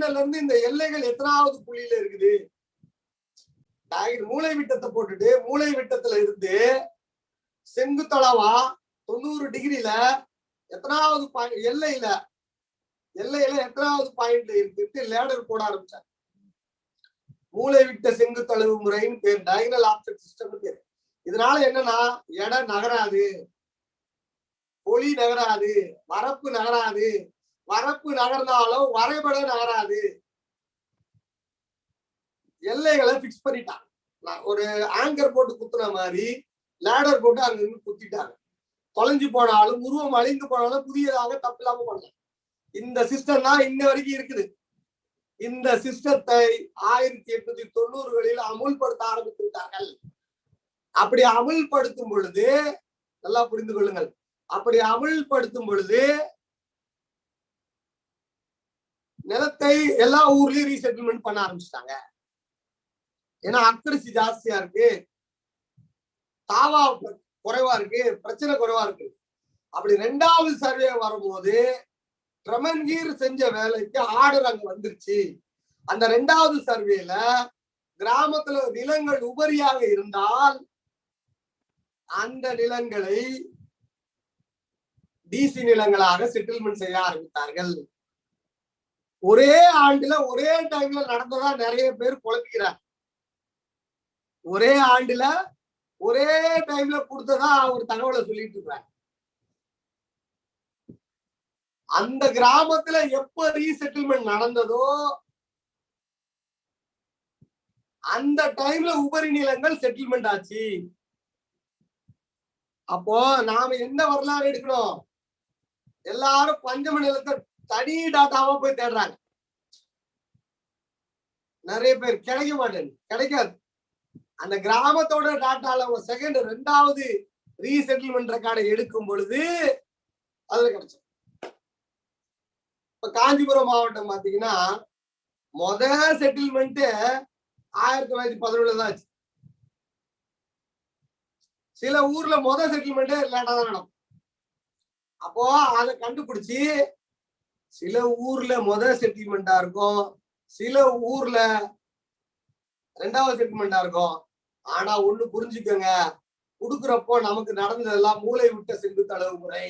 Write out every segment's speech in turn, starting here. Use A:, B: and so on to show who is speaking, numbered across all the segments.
A: இதுல இருந்து இந்த எல்லைகள் எத்தனாவது புள்ளியில இருக்குது? மூளை விட்டத்தை போட்டுட்டு மூளை விட்டத்துல இருந்து செங்குத்தளவா 90 டிகிரில எத்தனாவது எல்லையில எத்தனாவது பாயிண்ட்ல இருக்கு லேடர் போட ஆரம்பிச்சாங்க. மூளை விட்ட செங்குத்தளவு முறைன்னு பேர், டயகனல் ஆப்ஜெக்ட் சிஸ்டம் பேர். இதனால என்னன்னா இடம் நகராது, ஒளி நகராது, வரப்பு நகராது, வரப்பு நகர்ந்தாலும் வரைபடம் நகராது. எல்லைகளை பிக்ஸ் பண்ணிட்டாங்க. ஒரு ஆங்கர் போட்டு குத்துன மாதிரி லேடர் போட்டு அங்க இருந்து குத்திட்டாங்க. தொலைஞ்சு போனாலும் உருவம் அழிந்து போனாலும் புதியதாக தப்பு இல்லாம பண்ணலாம். இந்த சிஸ்டம் தான் இன்ன வரைக்கும் இருக்குது. இந்த சிஸ்டத்தை 1890களில் அமுல்படுத்த ஆரம்பித்து விட்டார்கள். அப்படி அமுல்படுத்தும் பொழுது நல்லா புரிந்து கொள்ளுங்கள், அப்படி அமுல்படுத்தும் பொழுது நிலத்தை எல்லா ஊர்லயும் ரீசெட்டில்மெண்ட் பண்ண ஆரம்பிச்சிட்டாங்க. ஏன்னா அக்ரசி ஜாஸ்தியா இருக்கு, தாவா குறைவா இருக்கு, பிரச்சனை குறைவா இருக்கு. அப்படி 2வது சர்வே வரும்போது ட்ரெமன்கீர் செஞ்ச வேலைக்கு ஆர்டர் அங்க வந்துருச்சு. அந்த 2வது சர்வேல கிராமத்துல நிலங்கள் உபரியாக இருந்தால் அந்த நிலங்களை டிசி நிலங்களாக செட்டில்மெண்ட் செய்ய ஆரம்பித்தார்கள். ஒரே ஆண்டுல ஒரே டைம்ல நடந்ததா நிறைய பேர் குழப்பிக்கிறார். ஒரே ஆண்டுல ஒரே டைம்ல கொடுத்ததா ஒரு தகவலை சொல்லிட்டு இருக்காங்க. அந்த கிராமத்துல எப்ப ரீசெட்டில்மெண்ட் நடந்ததோ அந்த டைம்ல உபரி நிலங்கள் செட்டில்மெண்ட் ஆச்சு. அப்போ நாம என்ன வரலாறு எடுக்கணும்? எல்லாரும் பஞ்சம நிலத்தை தனி டாட்டாவா போய் தேடுறாங்க. நிறைய பேர் கிடைக்க மாட்டேன், கிடைக்காது. அந்த கிராமத்தோட டாட்டால செகண்ட் 2வது ரீசெட்டில்மெண்ட் ரெக்கார்டை எடுக்கும் பொழுது அதுல கிடைச்சது. இப்ப காஞ்சிபுரம் மாவட்டம் பாத்தீங்கன்னா முதல் செட்டில்மெண்ட் 1911 தான் ஆச்சு. சில ஊர்ல முதல் செட்டில்மெண்ட் லேட்டா தான் நடக்கும். அப்போ அதை கண்டுபிடிச்சு சில ஊர்ல முதல் செட்டில்மெண்டா இருக்கும், சில ஊர்ல 2வது செட்டில்மெண்டா இருக்கும். ஆனா ஒண்ணு புரிஞ்சுக்கோங்க, கொடுக்குறப்போ நமக்கு நடந்ததெல்லாம் மூளை விட்ட செங்குத்தளவு முறை.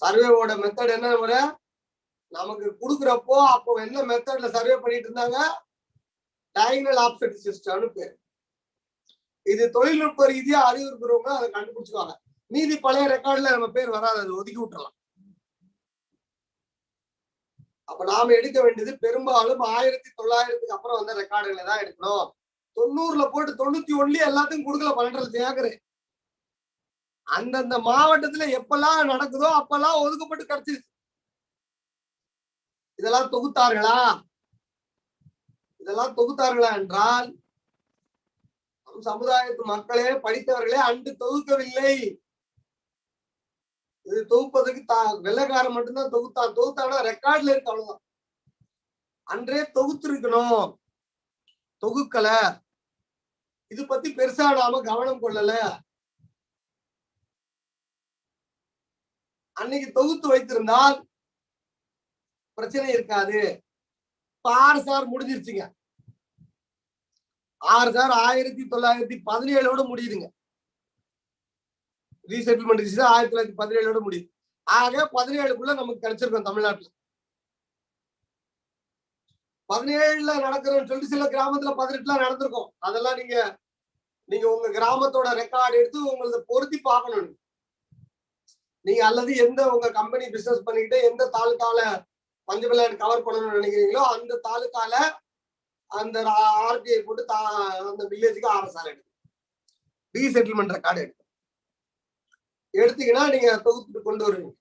A: சர்வேவோட மெத்தட் என்ன முறை? நமக்கு கொடுக்குறப்போ அப்போ என்ன மெத்தட்ல சர்வே பண்ணிட்டு இருந்தாங்க? டயகனல் ஆப்ஜெக்ட் சிஸ்டம்னு பேர். இது தொழில்நுட்ப ரீதியா அறிவு இருக்கிறவங்க அதை கண்டுபிடிச்சுக்குவாங்க. மீதி பழைய ரெக்கார்ட்ல நம்ம பேர் வராது, அதை ஒதுக்கி விட்டுறலாம். அப்ப நாம எடுக்க வேண்டியது பெரும்பாலும் 1900க்கு அப்புறம் வந்த ரெக்கார்டுகளை தான் எடுக்கணும். 90ல போட்டு 91 எல்லாத்துக்கும் கொடுக்கல 12 ஏக்கர். அந்தந்த மாவட்டத்துல எப்பெல்லாம் நடக்குதோ அப்பெல்லாம் ஒதுக்கப்பட்டு கிடைச்சிருச்சு. இதெல்லாம் தொகுத்தார்களா? இதெல்லாம் தொகுத்தார்களா என்றால் நம் சமுதாயத்து மக்களே படித்தவர்களே அன்று தொகுக்கவில்லை. இது தொகுப்பதற்கு வெள்ளைக்காரன் மட்டும்தான் தொகுத்தானா ரெக்கார்ட்ல இருக்கு, அவ்வளவுதான். அன்றே தொகுத்திருக்கணும், தொகுக்கல. இது பத்தி பெருசா நாம கவனம் கொள்ளல. அன்னைக்கு தொகுத்து வைத்திருந்தால் பிரச்சனை இருக்காது. 6 சார் முடிஞ்சிருச்சுங்க. 6 சார் 1917 முடியுதுங்க. ரீசெட்டில்மெண்ட் 1917 முடியுது. ஆக 17க்குள்ள நமக்கு கிடைச்சிருக்கோம் தமிழ்நாட்டுல. 17ல நடக்கிறோம்னு சொல்லிட்டு சில கிராமத்துல 18ல நடந்திருக்கும். அதெல்லாம் நீங்க உங்க கிராமத்தோட ரெக்கார்டு எடுத்து உங்களை பொருத்தி பார்க்கணும். நீங்க அல்லது எந்த உங்க கம்பெனி பிசினஸ் பண்ணிக்கிட்டு எந்த தாலுக்கால பஞ்சமில்லையன் கவர் பண்ணணும்னு நினைக்கிறீங்களோ அந்த தாலுக்கால அந்த ஆர்டிஐ போட்டு அந்த வில்லேஜுக்கு RSR எடுக்கும், ரீசெட்டில்மெண்ட் ரெக்கார்டு எடுக்கும். எடுத்தீங்கன்னா நீங்க தொகுத்துட்டு கொண்டு வருவீங்க,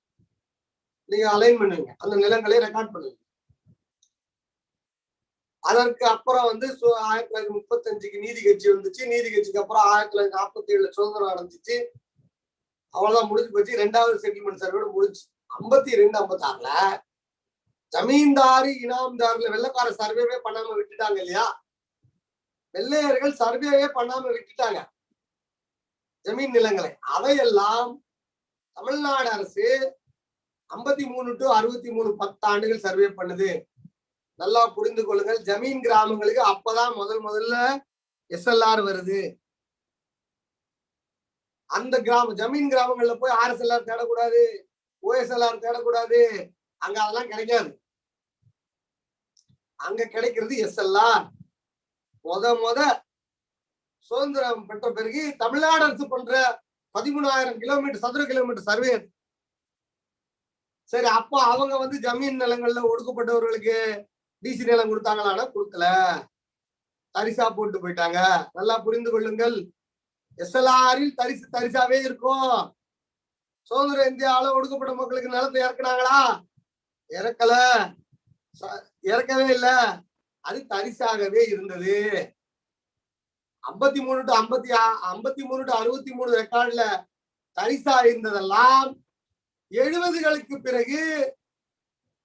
A: நீங்க அலைன் பண்ணுவீங்க, அந்த நிலங்களை ரெக்கார்ட் பண்ணுவீங்க. அதற்கு அப்புறம் 1935க்கு நீதி கட்சி வந்துச்சு. நீதி கட்சிக்கு அப்புறம் 1947 சுதந்திரம் அடைஞ்சிச்சு. அவ்வளவுதான், முடிஞ்சு போச்சு. 2வது செட்டில்மெண்ட் சர்வே முடிஞ்சு. 52, 56ல ஜமீன்தாரி இனாம்தார்ல வெள்ளைக்கார சர்வேவே பண்ணாம விட்டுட்டாங்க இல்லையா? வெள்ளையர்கள் சர்வேவே பண்ணாம விட்டுட்டாங்க ஜமீன் நிலங்களை. அவையெல்லாம் தமிழ்நாடு அரசு 53 to 63 10 ஆண்டுகள் சர்வே பண்ணுது. நல்லா புரிந்து கொள்ளுங்கள். ஜமீன் கிராமங்களுக்கு அப்பதான் முதல்ல SLR வருது. அந்த ஜமீன் கிராமங்கள்ல போய் RSLR தேடக்கூடாது, OSLR தேடக்கூடாது. அங்க அதெல்லாம் கிடைக்காது. அங்க கிடைக்கிறது SLR. முத சுதந்திரம் பெற்ற பிறகு தமிழ்நாடு அரசு பண்ற 13,000 கிலோமீட்டர் சதுர கிலோமீட்டர் சர்வே. சரி, அப்போ அவங்க ஜமீன் நிலங்கள்ல ஒடுக்கப்பட்டவர்களுக்கு டிசி நிலம் கொடுத்தாங்களான்னா கொடுக்கல, தரிசா போட்டு போயிட்டாங்க. நல்லா புரிந்து கொள்ளுங்கள். SLR-இல் தரிசாவே இருக்கும். சுதந்திர இந்தியாவில ஒடுக்கப்பட்ட மக்களுக்கு நிலத்தை இறக்குனாங்களா? இறக்கவே இல்லை. அது தரிசாகவே இருந்தது. 53 to 63 ரெக்கார்ட்ல தரிசா இருந்ததெல்லாம் 70களுக்கு பிறகு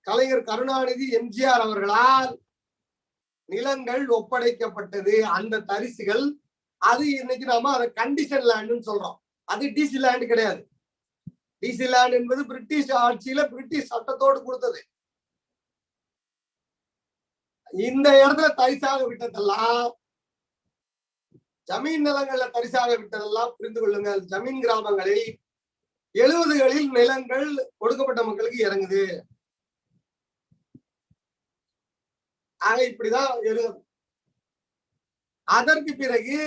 A: கலைஞர் கருணாநிதி, MGR அவர்களால் நிலங்கள் ஒப்படைக்கப்பட்டது. அந்த தரிசுகள் அது இன்னைக்கு நாம அதை கண்டிஷன் லேண்ட்னு சொல்றோம். அது டிசி லேண்ட் கிடையாது. டிசி லேண்ட் என்பது பிரிட்டிஷ் ஆட்சியில பிரிட்டிஷ் சட்டத்தோடு கொடுத்தது. இந்த இடத்துல தரிசாக விட்டதெல்லாம், ஜமீன் நிலங்கள்ல தரிசாக விட்டதெல்லாம் புரிந்து கொள்ளுங்கள். ஜமீன் கிராமங்களில் 70களில் நிலங்கள் கொடுக்கப்பட்ட மக்களுக்கு இறங்குது. ஆக இப்படிதான் எழுதும். அதற்கு பிறகு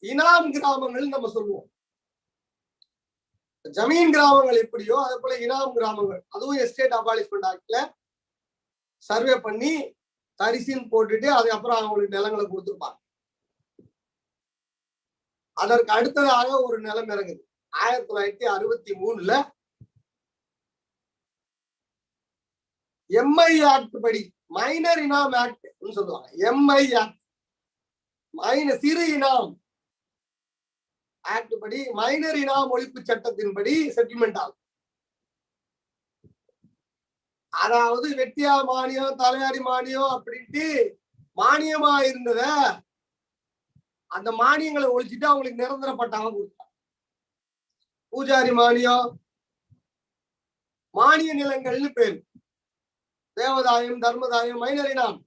A: இனாம் கிராமங்கள் நம்ம சொல்லுவோம். ஜமீன் கிராமங்கள் எப்படியோ அதே போல இனாம் கிராமங்கள், அதுவும் எஸ்டேட் அபாலிஷ்மெண்ட் ஆக்ட்ல சர்வே பண்ணி தரிசில் போட்டுட்டு அதுக்கப்புறம் அவங்களுக்கு நிலங்களை கொடுத்துருப்பாங்க. அதற்கு அடுத்ததாக ஒரு நிலம் இறங்குது 1963ல MI ஆக்ட் படி, மைனர் இனாம் ஆக்ட் சொல்லுவாங்க. MI ஆக்ட், சிறு இனாம் ஆக்ட் படி, மைனர் இனாம் ஒழிப்பு சட்டத்தின்படி செட்டில்மெண்ட் ஆகும். அதாவது வெட்டியா மானியம், தலையாரி மானியம் அப்படின்ட்டு மானியமா இருந்தத அந்த மானியங்களை ஒழிச்சுட்டு அவங்களுக்கு நிரந்தர பட்டாவை கொடுத்தாங்க. பூஜாரி மானியம், மானிய நிலங்கள்னு பேரு. தேவதாயம், தர்மதாயம், மைனர் இனாம்,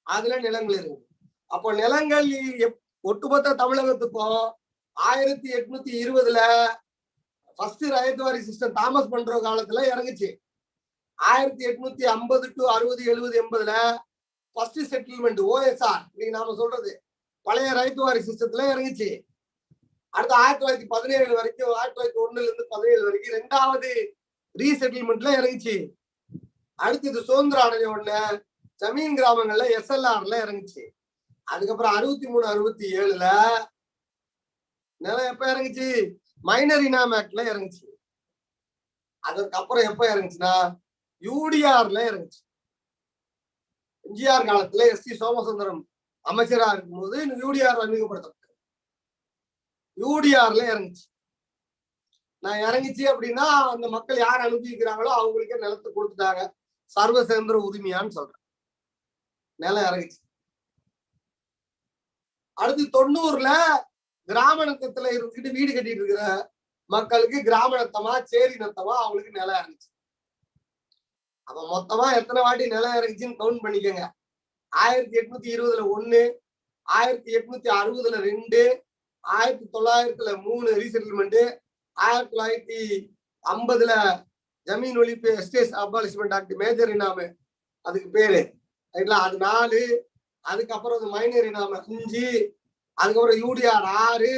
A: அதுல நிலங்கள் இருக்கு. அப்போ நிலங்கள் ஒட்டுமொத்த தமிழகத்துக்கும் 1820ல ஃபர்ஸ்ட் ரயத்வாரி சிஸ்டம் தாமஸ் பண்ற காலத்துல இறங்குச்சு. 1850 to 60, 70, 80ல ஃபர்ஸ்ட் செட்டில்மெண்ட் OSR இன்னைக்கு நாம சொல்றது பழைய ரயத்வாரி சிஸ்டத்துல இறங்குச்சு. அடுத்து 1917 வரைக்கும், 1901ல இருந்து 17 வரைக்கும் 2வது ரீசெட்டில்மெண்ட்ல இறங்குச்சு. அடுத்தது சுதந்திரம் அடைஞ்ச உடனே ஜமீன் கிராமங்கள்ல SLR-ல இறங்குச்சு. அதுக்கப்புறம் 63, 67ல நிலம் எப்ப இறங்குச்சு? மைனர் இனாம் ஆக்ட்ல இறங்குச்சு. அதுக்கப்புறம் எப்ப இறங்குச்சுன்னா UDR-ல இறங்குச்சு. MGR காலத்துல ST சோமசுந்தரம் அமைச்சரா இருக்கும்போது UDR அறிமுகப்படுத்தப்பட்டது. UDR-ல இறங்குச்சு. நான் இறங்குச்சு அப்படின்னா அந்த மக்கள் யார் அனுப்பிக்கிறாங்களோ அவங்களுக்கே நிலத்தை கொடுத்துட்டாங்க. சர்வசேந்திர உரிமையான்னு சொல்றேன். நிலம் இறங்குச்சு. அடுத்து 90ல கிராம நத்தத்துல இருந்துட்டு வீடு கட்டிட்டு இருக்கிற மக்களுக்கு கிராம நத்தமா சேரி நத்தமா அவங்களுக்கு நிலம் இறங்குச்சு. அப்ப மொத்தமா எத்தனை வாட்டி நிலம் இறங்குச்சுன்னு கவுண்ட் பண்ணிக்கோங்க. 1820ல 1, 1860ல 2, 1900ல 3 ரீசெட்டில்மெண்ட், 1950ல ஜமீன் ஒழிப்பு எஸ்டேட் அபாலிஷ்மெண்ட் ஆக்ட் மேஜர் இனாமு அதுக்கு பேரு, அது 4, அதுக்கப்புறம் மைனர் இனாமு 5, அதுக்கப்புறம் UDR 6,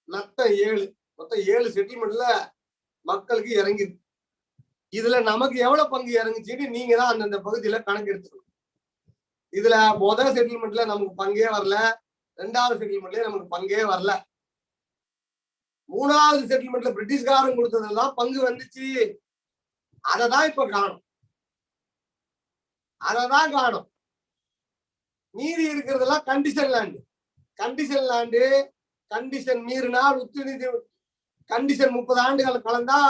A: நத்தம் 7, மொத்தம் 7 செட்டில்மெண்ட்ல மக்களுக்கு இறங்கிருக்கு. இதுல நமக்கு எவ்வளவு பங்கு இறங்குச்சுன்னு நீங்க தான் அந்தந்த பகுதியில கணக்கு எடுத்துக்கணும். இதுல முதல் செட்டில்மெண்ட்ல நமக்கு பங்கே வரல, 2வது செட்டில்மெண்ட்லயே நமக்கு பங்கே வரல. 3வது செட்டில்மெண்ட்ல பிரிட்டிஷ்காரன் கொடுத்ததெல்லாம் பங்கு வந்துச்சு. அததான் இப்ப காணும். மீதி இருக்கிறதெல்லாம் கண்டிஷன் லேண்டு. கண்டிஷன் மீறினால் உச்சநீதி கண்டிஷன் 30 ஆண்டுகள் கலந்தா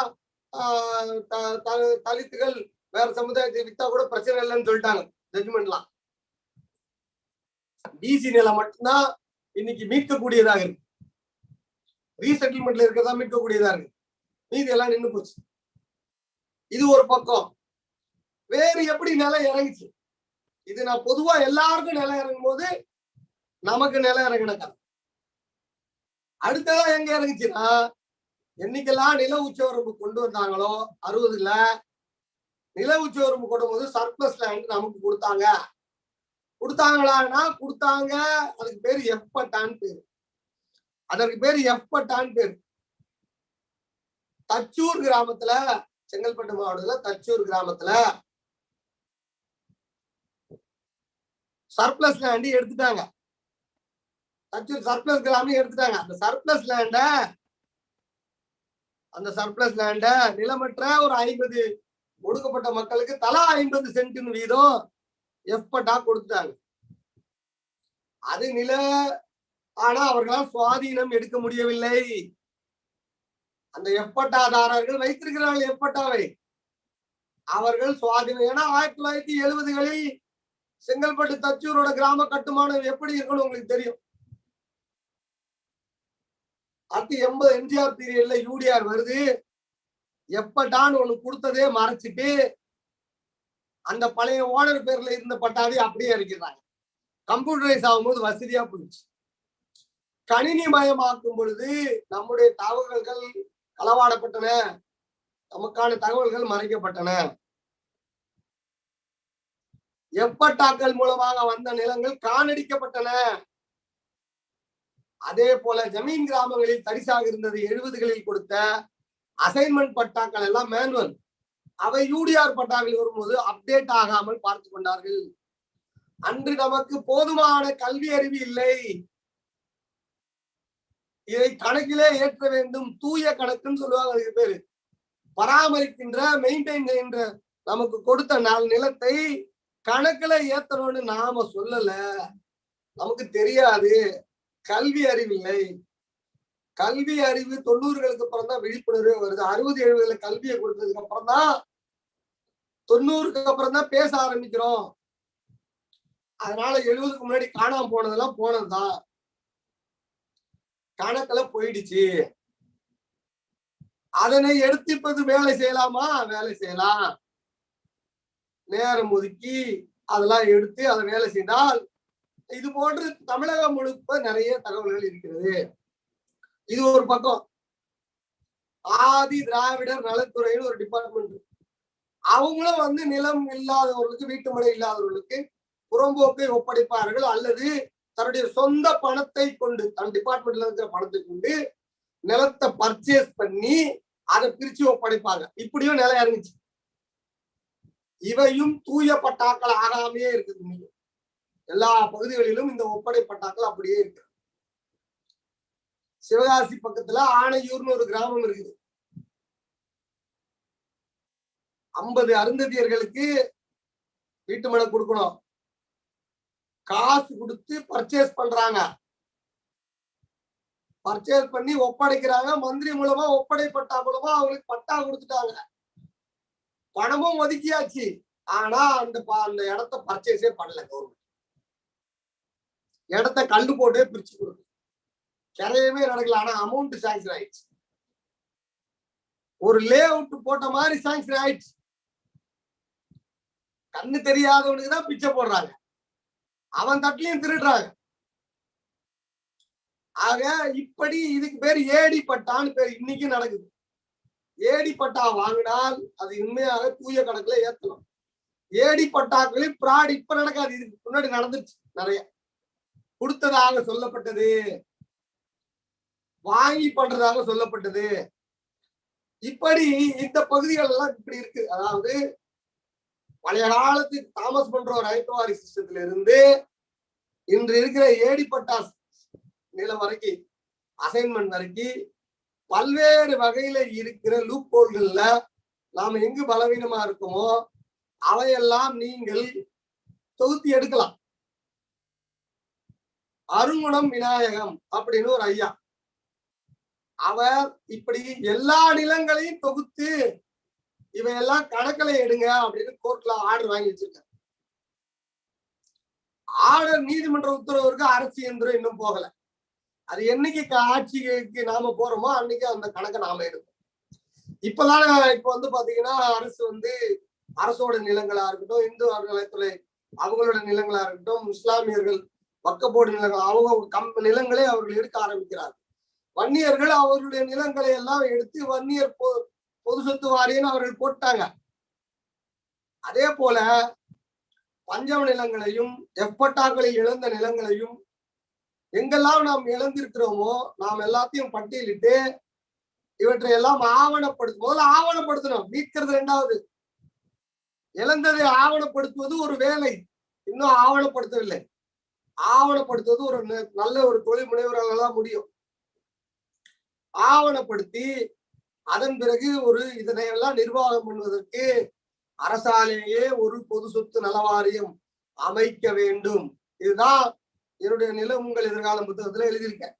A: தலித்துகள் வேற சமுதாயத்தை வித்தா கூட பிரச்சனை இல்லைன்னு சொல்லிட்டாங்க ஜட்ஜ்மெண்ட்லாம். டிசி நிலம் மட்டும்தான் இன்னைக்கு மீட்கக்கூடியதாக இருக்கு. ரீசெட்டில்மெண்ட்ல இருக்கிறதா மீட்கக்கூடியதா இருக்கு. மீதி எல்லாம் நின்று போச்சு. இது ஒரு பக்கம். வேறு எப்படி நிலம் இறங்குச்சு? இது நான் பொதுவா எல்லாருக்கும் நிலம் இறங்கும் போது நமக்கு நிலம் இறங்கின கதை. அடுத்ததான் எங்க இறங்குச்சுன்னா, என்னைக்கெல்லாம் நில உச்சவரம்பு கொண்டு வந்தாங்களோ 60ல நில உச்சவரம்பு கொண்டு போது சர்ப்ளஸ் லேண்ட் நமக்கு கொடுத்தாங்க. கொடுத்தாங்களான்னா கொடுத்தாங்க. அதுக்கு பேரு எப்பட்டான்னு பேரு. அதற்கு பேரு எப்பட்டான்னு பேரு. தச்சூர் கிராமத்துல, செங்கல்பட்டு மாவட்டத்துல தச்சூர் கிராமத்துல சர்ப்ளஸ் லேண்ட் எடுத்துட்டாங்க. தச்சூர் சர்ப்ளஸ் கிராமம் எடுத்துட்டாங்க. அந்த சர்ப்ளஸ் லேண்ட நிலமற்ற ஒரு 50 ஒடுக்கப்பட்ட மக்களுக்கு தலா 50 சென்ட் வீதம் எப்பட்டா கொடுத்துட்டாங்க. அது நில, ஆனா அவர்களால் சுவாதீனம் எடுக்க முடியவில்லை. அந்த எப்பட்டாதாரர்கள் வைத்திருக்கிறார்கள் எப்பட்டாவை. அவர்கள் சுவாதீனம், ஏன்னா 1970களில் செங்கல்பட்டு தச்சூரோட கிராம கட்டுமானம் எப்படி இருக்குன்னு உங்களுக்கு தெரியும். அடுத்து 80 எம்ஜிஆர் பீரியட்ல யூடிஆர் வருது. எப்பட்டான்னு ஒண்ணு கொடுத்ததே மறைச்சிட்டு அந்த பழைய ஓனர் பேர்ல இருந்த பட்டாவை அப்படியே இருக்கிறாங்க. கம்ப்யூட்டரைஸ் ஆகும்போது வசதியா போயிடுச்சு. கணினி மயமாக்கும் பொழுது நம்முடைய தகவல்கள் களவாடப்பட்டன, நமக்கான தகவல்கள் மறைக்கப்பட்டன. எப்பட்டாக்கள் மூலமாக வந்த நிலங்கள் காணடிக்கப்பட்டன. அதே போல ஜமீன் கிராமங்களில் தரிசாக இருந்தது 70களில் கொடுத்த அசைன்மெண்ட் பட்டாக்கள் எல்லாம் மேனுவல். அவை யூடிஆர் பட்டாவில் வரும்போது அப்டேட் ஆகாமல் பார்த்து கொண்டார்கள். அன்று நமக்கு போதுமான கல்வி அறிவு இல்லை. இதை கணக்கிலே ஏற்ற வேண்டும். தூய கணக்குன்னு சொல்லுவாங்க. அதுக்கு பேரு பராமரிக்கின்ற, மெயின்டைன் செய்கின்ற நமக்கு கொடுத்த நிலத்தை கணக்குல ஏத்தணும்னு நாம சொல்லல. நமக்கு தெரியாது. கல்வி அறிவு இல்லை. கல்வி அறிவு 90களுக்கு அப்புறம் தான் விழிப்புணர்வே வருது. 60, 70ல கல்வியை கொடுத்ததுக்கு அப்புறம் தான் 90க்கு அப்புறம் தான் பேச ஆரம்பிக்கிறோம். அதனால 70க்கு முன்னாடி காணாம போனதெல்லாம் போனதுதான். கணக்குல போயிடுச்சு. அதனை எடுத்திப்பது வேலை செய்யலாமா? வேலை செய்யலாம். நேரம் ஒதுக்கி அதெல்லாம் எடுத்து அதை வேலை செய்தால் இது போன்று தமிழகம் முழுக்க நிறைய தகவல்கள் இருக்கிறது. இது ஒரு பக்கம். ஆதி திராவிடர் நலத்துறைன்னு ஒரு டிபார்ட்மெண்ட். அவங்களும் நிலம் இல்லாதவர்களுக்கு, வீட்டு மனை இல்லாதவர்களுக்கு புறம்போக்கை ஒப்படைப்பார்கள். அல்லது தன்னுடைய சொந்த பணத்தை கொண்டு, தன் டிபார்ட்மெண்ட்ல இருக்கிற பணத்தை கொண்டு நிலத்தை பர்ச்சேஸ் பண்ணி அதை பிரிச்சு ஒப்படைப்பாங்க. இப்படியும் நிலம் இறங்குச்சு. இவையும் தூய பட்டாக்கள் ஆகாமையே இருக்குது. எல்லா பகுதிகளிலும் இந்த ஒப்படை பட்டாக்கள் அப்படியே இருக்கு. சிவகாசி பக்கத்துல ஆணையூர்னு ஒரு கிராமம் இருக்குது. 50 அருந்ததியர்களுக்கு வீட்டு மனை கொடுக்கணும். காசு கொடுத்து பர்ச்சேஸ் பண்றாங்க. பர்ச்சேஸ் பண்ணி ஒப்படைக்கிறாங்க. மந்திரி மூலமா, ஒப்படை பட்டா மூலமா அவங்களுக்கு பட்டா கொடுத்துட்டாங்க. பணமும் ஒதுக்கியாச்சு. ஆனா அந்த இடத்த பர்ச்சேஸே பண்ணல கவர்மெண்ட். இடத்த கண்டு போட்டே பிரிச்சு கொடுக்கும். கிரையவே நடக்கல. ஆனா அமௌண்ட் சாங்ஷன் ஆயிடுச்சு. ஒரு லே அவுட் போட்ட மாதிரி சாங்ஷன் ஆயிடுச்சு. கண்ணு தெரியாதவனுக்கு தான் பிச்சை போடுறாங்க. அவன் தட்டிலையும் திருடுறாங்க. ஆக இப்படி இதுக்கு பேர் ஏடி பட்டான்னு பேர். இன்னைக்கு நடக்குது. ஏடி பட்டா வாங்கினால் அது உண்மையாக தூய கணக்குல ஏத்தணும். ஏடி பட்டாக்களில் பிராட் இப்ப நடக்காது. இதுக்கு முன்னாடி நடந்துச்சு. நிறைய கொடுத்ததாக சொல்லப்பட்டது, வாங்கி பண்றதாக சொல்லப்பட்டது. இப்படி இந்த பகுதிகள் எல்லாம் இப்படி இருக்கு. அதாவது பழைய காலத்து தாமஸ் பண்ற ரைட்வாரி சிஸ்டத்துல இருந்து இன்று இருக்கிற ஏடி பட்டா நிலம் வரைக்கும், அசைன்மெண்ட் வரைக்கும் பல்வேறு வகையில இருக்கிற லூப் ஹோல்கள்ல நாம எங்கு பலவீனமா இருக்கோமோ அவையெல்லாம் நீங்கள் தொகுத்தி எடுக்கலாம். அருங்குணம் விநாயகம் அப்படின்னு ஒரு ஐயா, அவர் இப்படி எல்லா நிலங்களையும் தொகுத்து இவையெல்லாம் கணக்கில் எடுங்க அப்படின்னு கோர்ட்ல ஆர்டர் வாங்கி வச்சிருக்காரு. ஆர்டர் நீதிமன்ற உத்தரவுக்கு அரசு இயந்திரம் இன்னும் போகல. அது என்னைக்கு ஆட்சிக்கு நாம போறோமோ அன்னைக்கு அந்த கணக்கை நாம எடுப்போம். இப்பதானே இப்ப பாத்தீங்கன்னா அரசு அரசோட நிலங்களா இருக்கட்டும், இந்து அறநிலையத்துறை அவங்களோட நிலங்களா இருக்கட்டும், இஸ்லாமியர்கள் வக்கப்போடு நிலங்கள் அவங்க நிலங்களை அவர்கள் எடுக்க ஆரம்பிக்கிறார். வன்னியர்கள் அவர்களுடைய நிலங்களை எல்லாம் எடுத்து வன்னியர் பொது சொத்து வாரியன்னு அவர்கள் போட்டாங்க. அதே போல பஞ்சம நிலங்களையும் எப்பட்டாக்களில் இழந்த நிலங்களையும் எங்கெல்லாம் நாம் இழந்திருக்கிறோமோ நாம் எல்லாத்தையும் பட்டியலிட்டு இவற்றை எல்லாம் முதல்ல ஆவணப்படுத்தணும். மீட்கிறது இரண்டாவது. இழந்ததை ஆவணப்படுத்துவது ஒரு வேலை, இன்னும் ஆவணப்படுத்தவில்லை. ஆவணப்படுத்துவது ஒரு நல்ல ஒரு தொழில் முனைவர்களால் தான் முடியும். ஆவணப்படுத்தி அதன் பிறகு இதனை எல்லாம் நிர்வாகம் பண்ணுவதற்கு அரசாலேயே ஒரு பொது சொத்து நல வாரியம் அமைக்க வேண்டும். இதுதான் என்னுடைய நிலம் உங்கள் எதிர்காலம் புத்தகத்துல எழுதியிருக்கேன்.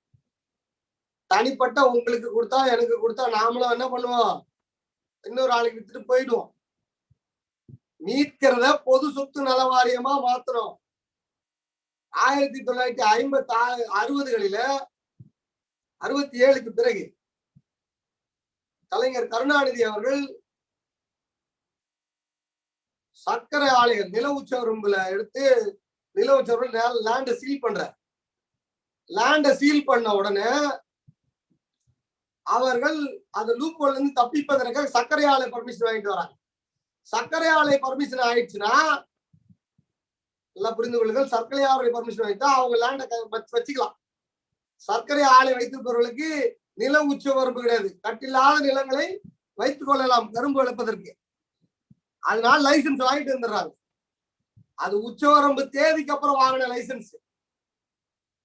A: தனிப்பட்ட உங்களுக்கு கொடுத்தா எனக்கு கொடுத்தா நாமளும் என்ன பண்ணுவோம், இன்னொரு ஆளுக்கு வித்துட்டு போயிடுவோம். மீட்கிறத பொது சொத்து நல வாரியமா மாத்தணும். 1960களில 67க்கு பிறகு கலைஞர் கருணாநிதி அவர்கள் சர்க்கரை ஆலைகள் நில உச்சவரம்புல எடுத்து நில உச்சவரம்புல லேண்ட சீல் பண்ற. லேண்ட சீல் பண்ண உடனே அவர்கள் அந்த லூப்போல இருந்து தப்பிப்பதற்காக சர்க்கரை ஆலை பர்மிஷன் வாங்கிட்டு வராங்க. சர்க்கரை ஆலை பர்மிஷன் ஆயிடுச்சுன்னா நல்லா புரிந்து கொள்ளுங்கள், சர்க்கரை ஆலை பர்மிஷன் வாங்கிட்டா அவங்க லேண்ட வச்சுக்கலாம். சர்க்கரை ஆலை வைத்திருப்பவர்களுக்கு நில உச்ச வரம்பு கிடையாது. கட்டில்லாத நிலங்களை வைத்துக் கொள்ளலாம் கரும்பு வளர்ப்பதற்கு. அதனால லைசன்ஸ் வாங்கிட்டு வந்துடுறாங்க. அது உச்சவரம்பு தேதிக்கு அப்புறம் வாங்கின லைசன்ஸ்.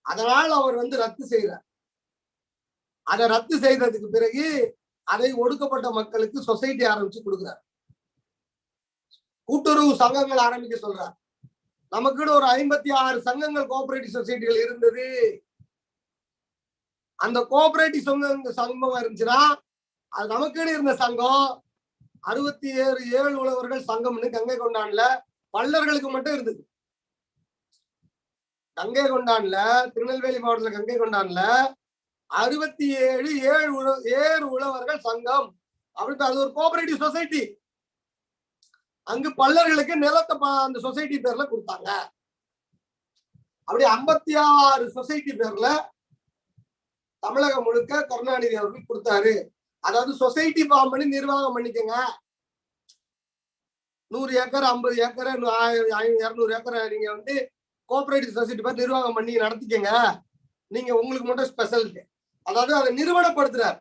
A: அதனால் அவர் ரத்து செய்யறார். அதை ரத்து செய்ததுக்கு பிறகு அதை ஒடுக்கப்பட்ட மக்களுக்கு சொசைட்டி ஆரம்பிச்சு கொடுக்கிறார். கூட்டுறவு சங்கங்கள் ஆரம்பிக்க சொல்றார். நமக்கு ஒரு 56 சங்கங்கள் கோஆபரேட்டிவ் சொசைட்டிகள் இருந்தது. அந்த கோஆபரேட்டிவ் சங்கம் இருந்துச்சுன்னா அது நமக்குன்னு இருந்த சங்கம் 67 உழவர்கள் சங்கம்னு கங்கை கொண்டான்ல பல்லர்களுக்கு மட்டும் இருந்தது. கங்கை கொண்டான்ல திருநெல்வேலி மாவட்டத்துல கங்கை கொண்டான்ல 67 உழவர்கள் சங்கம் அப்படி அது ஒரு கோஆபரேட்டிவ் சொசைட்டி. அங்கு பல்லர்களுக்கு நிலத்தை அந்த சொசைட்டி பேர்ல கொடுத்தாங்க. அப்படி 56 சொசைட்டி பேர்ல தமிழகம் முழுக்க கருணாநிதி அவர்கள் கொடுத்தாரு. அதாவது சொசைட்டி ஃபார்ம் பண்ணி நிர்வாகம் பண்ணிக்கங்க. 100 ஏக்கர் 50 ஏக்கர் 200 ஏக்கரை நீங்க கோஆபரேட்டிவ் சொசைட்டி பேர் நிர்வாகம் பண்ணி நடத்திக்கங்க. நீங்க உங்களுக்கு மட்டும் ஸ்பெஷல். அதாவது அதை நிறுவனப்படுத்துறார்.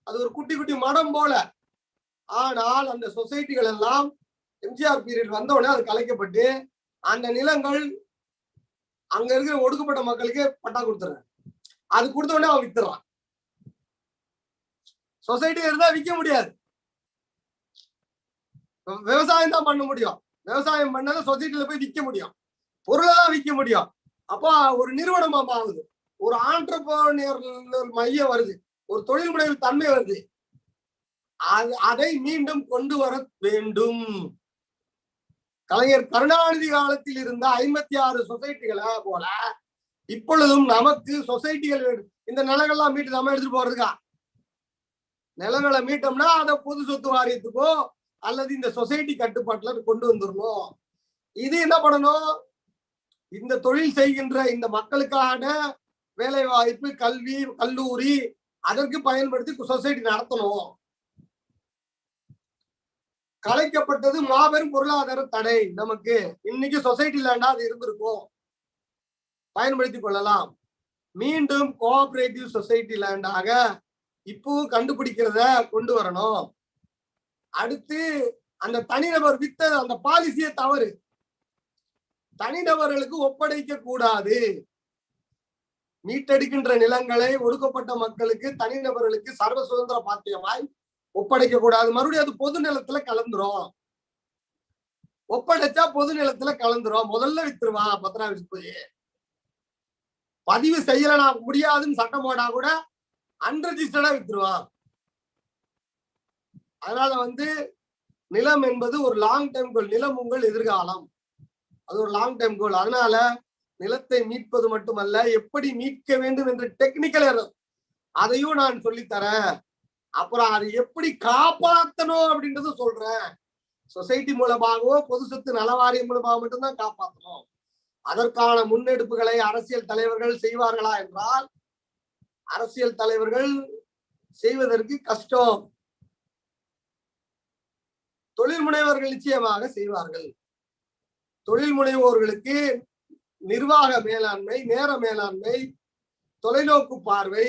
A: அது ஒரு குட்டி குட்டி மடம் போல. ஆனால் அந்த சொசைட்டிகள் எல்லாம் எம்ஜிஆர் பீரியட் வந்த உடனே அது கலைக்கப்பட்டு அந்த நிலங்கள் அங்க இருக்கிற ஒடுக்கப்பட்ட மக்களுக்கு பட்டா கொடுத்துறாரு. அது கொடுத்த உடனே அவன் வித்துறான். சொசைட்டி இருந்தா விற்க முடியாது. விவசாயம் தான் பண்ண முடியும். விவசாயம் பண்ணாலும் சொசைட்டில போய் விற்க முடியும். பொருளை தான் விற்க முடியும். அப்போ ஒரு நிறுவனமா ஆகுது. ஒரு ஆண்டர்பிரனர் மையம் வருது. ஒரு தொழில் முனைவு தன்மை வருது. அதை மீண்டும் கொண்டு வர வேண்டும். கலைஞர் கருணாநிதி காலத்தில் இருந்த 56 சொசைட்டிகளை போல இப்பொழுதும் நமக்கு சொசைட்டிகள் இந்த நிலங்கள்லாம் மீட்டு நம்ம எடுத்துட்டு போறதுக்கா? நிலங்களை மீட்டோம்னா அதை பொது சொத்து வாரியத்துக்கோ அல்லது இந்த சொசைட்டி கட்டுப்பாட்டுல கொண்டு வந்துடணும். இது என்ன பண்ணணும்? இந்த தொழில் செய்கின்ற இந்த மக்களுக்கான வேலை வாய்ப்பு, கல்வி, கல்லூரி அதற்கு பயன்படுத்தி சொசைட்டி நடத்தணும். கலைக்கப்பட்டது மாபெரும் பொருளாதார தடை. நமக்கு இன்னைக்கு சொசைட்டி லேண்டா அது இருந்திருக்கும், பயன்படுத்திக் கொள்ளலாம். மீண்டும் கோஆபரேட்டிவ் சொசைட்டி லேண்டாக இப்போ கண்டுபிடிக்கிறத கொண்டு வரணும். அடுத்து அந்த தனிநபர் வித்த அந்த பாலிசியே தவறு. தனிநபர்களுக்கு ஒப்படைக்க கூடாது. மீட்டெடுக்கின்ற நிலங்களை ஒடுக்கப்பட்ட மக்களுக்கு, தனிநபர்களுக்கு சர்வ சுதந்திர பாத்தியமாய் ஒப்படைக்க கூடாது. மறுபடியும் அது பொது நிலத்துல கலந்துரும். ஒப்படைச்சா பொது நிலத்துல கலந்துரும். முதல்ல வித்துருவான் பத்திராவிட்டு போய். பதிவு செய்யலனா முடியாதுன்னு சட்டம் போட்டா கூட அன்ரெஜிஸ்டர்டா வித்துருவான். அதனால நிலம் என்பது ஒரு லாங் டைம் கோல். நிலம் உங்கள் எதிர்காலம். அது ஒரு லாங் டைம் கோல். அதனால நிலத்தை மீட்பது மட்டுமல்ல, எப்படி மீட்க வேண்டும் என்ற டெக்னிக்கல் அதையும் நான் சொல்லித்தரேன். அப்புறம் அதை எப்படி காப்பாற்றணும் அப்படின்றது சொல்றேன். சொசைட்டி மூலமாகவோ பொது சொத்து நலவாரியம் மூலமாக மட்டும்தான் காப்பாற்றணும். அதற்கான முன்னெடுப்புகளை அரசியல் தலைவர்கள் செய்வார்களா என்றால் அரசியல் தலைவர்கள் செய்வதற்கு கஷ்டம். தொழில் முனைவர்கள் நிச்சயமாக செய்வார்கள். தொழில் முனைவோர்களுக்கு நிர்வாக மேலாண்மை, நேர மேலாண்மை, தொலைநோக்கு பார்வை,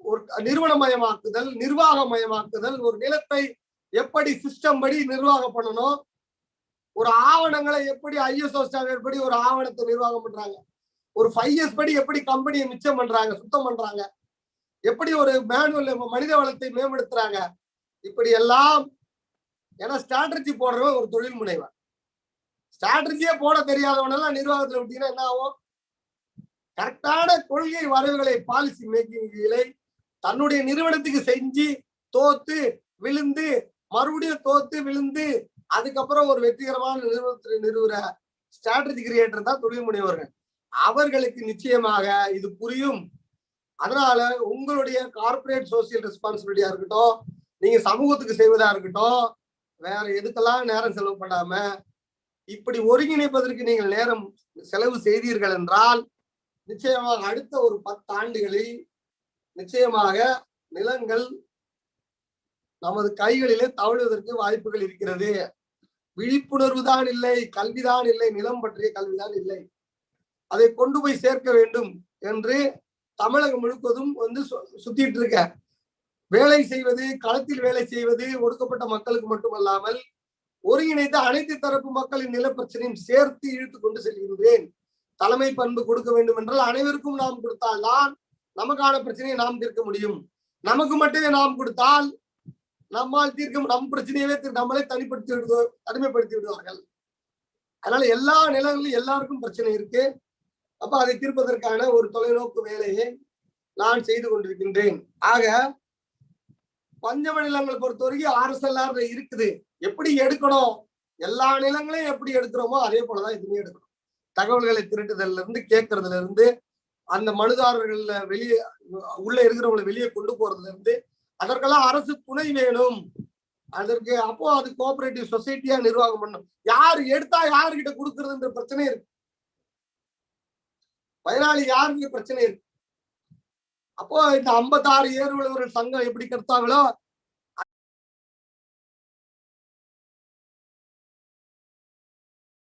A: ஒரு நிறுவனமயமாக்குதல், நிர்வாகமயமாக்குதல், ஒரு நிலத்தை எப்படி சிஸ்டம் படி நிர்வாகம் பண்ணணும், ஒரு ஆவணங்களை எப்படி ISO ஸ்டாண்டர்ட் படி ஒரு ஆவணத்தை நிர்வாகம் பண்றாங்க, ஒரு 5S படி எப்படி கம்பெனியை மிச்சம் பண்றாங்க, சுத்தம் பண்றாங்க, எப்படி ஒரு மேனுவல் மனித வளத்தை மேம்படுத்துறாங்க, இப்படி எல்லாம். ஏன்னா ஸ்ட்ராட்டஜி போடுறவன் ஒரு தொழில் முனைவர். ஸ்ட்ராட்டஜியே போட தெரியாதவனெல்லாம் நிர்வாகத்துல விட்டீங்கன்னா என்ன ஆகும்? கரெக்டான கொள்கை வரைவுகளை, பாலிசி மேக்கிங்களை தன்னுடைய நிறுவனத்துக்கு செஞ்சு தோத்து விழுந்து மறுபடியும் தோத்து விழுந்து அதுக்கப்புறம் ஒரு வெற்றிகரமான நிறுவனத்தை நிறுவுற ஸ்ட்ராட்டஜி கிரியேட்டர் தான் தொழில் முனைவர்கள். அவர்களுக்கு நிச்சயமாக இது புரியும். அதனால உங்களுடைய கார்பரேட் சோசியல் ரெஸ்பான்சிபிலிட்டியா இருக்கட்டும், நீங்க சமூகத்துக்கு செய்வதா இருக்கட்டும், வேற எதுக்கெல்லாம் நேரம் செலவு பண்ணாம இப்படி ஒருங்கிணைப்பதற்கு நீங்கள் நேரம் செலவு செய்தீர்கள் என்றால் நிச்சயமாக அடுத்த ஒரு 10 ஆண்டுகளில் நிச்சயமாக நிலங்கள் நமது கைகளிலே தவழுவதற்கு வாய்ப்புகள் இருக்கிறது. விழிப்புணர்வு தான் இல்லை, கல்விதான் இல்லை, நிலம் பற்றிய கல்விதான் இல்லை. அதை கொண்டு போய் சேர்க்க வேண்டும் என்று தமிழகம் முழுவதும் சுத்திட்டு இருக்க. வேலை செய்வது, களத்தில் வேலை செய்வது ஒடுக்கப்பட்ட மக்களுக்கு மட்டுமல்லாமல் ஒருங்கிணைத்து அனைத்து தரப்பு மக்களின் நில பிரச்சனையும் சேர்த்து இழுத்து கொண்டு செல்கின்றேன். தலைமை பண்பு கொடுக்க வேண்டும் என்றால் அனைவருக்கும் நாம் கொடுத்தால்தான் நமக்கான பிரச்சனையை நாம் தீர்க்க முடியும். நமக்கு மட்டுமே நாம் கொடுத்தால் நம்மால் தீர்க்க நம் பிரச்சனையவே நம்மளே தனிமைப்படுத்தி விடுவார்கள். அதனால எல்லா நிலங்களிலும் எல்லாருக்கும் பிரச்சனை இருக்கு. அப்ப அதை தீர்ப்பதற்கான ஒரு தொலைநோக்கு வேலையை நான் செய்து கொண்டிருக்கின்றேன். ஆக பஞ்சம நிலங்கள் பொறுத்த வரைக்கும் RSLR இருக்குது. எப்படி எடுக்கணும், எல்லா நிலங்களையும் எப்படி எடுக்கிறோமோ அதே போலதான் எதுவுமே எடுக்கணும். தகவல்களை திருட்டுதல்ல இருந்து, கேட்கறதுல இருந்து, அந்த மனுதாரர்கள்ல வெளியே உள்ள இருக்கிறவங்களை வெளியே கொண்டு போறதுல இருந்து, அதற்கெல்லாம் அரசு துணை வேணும். அதற்கு அப்போ அது கோஆபரேட்டிவ் சொசைட்டியா நிர்வாகம் பண்ணணும். யாரு எடுத்தா யாருக்கிட்ட கொடுக்கறதுன்ற பிரச்சனை இருக்கு. பயனாளி யாருக்கு பிரச்சனை இருக்கு. அப்போ இந்த 56 ஏர்வலர்கள் சங்கம் எப்படி கெடுத்தாங்களோ